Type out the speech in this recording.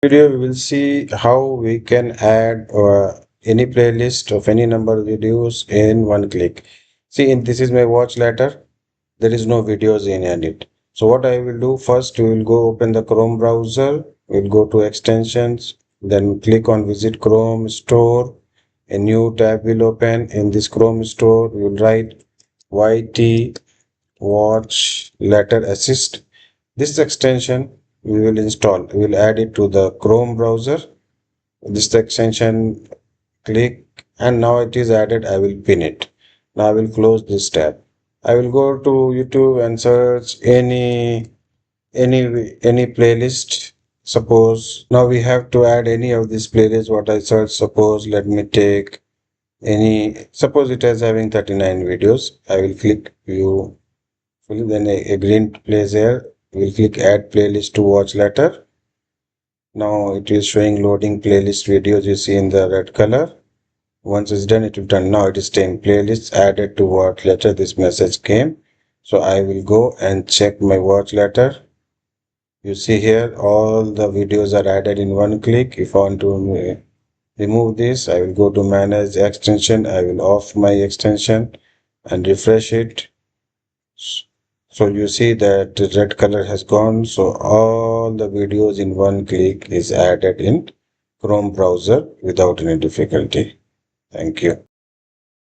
Video we will see how we can add any playlist of any number of videos in one click. See, this is my watch letter. There is no videos in it. So what I will do, first we will go open the Chrome browser. We'll go to extensions, then click on visit Chrome store. A new tab will open. In this Chrome store we will write YT watch letter assist. This extension we will install. We will add it to the Chrome browser. This extension, click, and now it is added. I will pin it. Now I will close this tab. I will go to YouTube and search any playlist. Suppose now we have to add any of these playlists. What I search, suppose let me take any. Suppose it is having 39 videos. I will click view. Then a green plays here. We'll click add playlist to watch later. Now it is showing loading playlist videos. You see in the red color. Once it's done, it will done. Now it is saying playlists added to watch letter. This message came. So I will go and check my watch letter. You see here all the videos are added in one click. If I want to remove this, I will go to manage extension. I will off my extension and refresh it. So you see that the red color has gone. So all the videos in one click is added in Chrome browser without any difficulty. Thank you.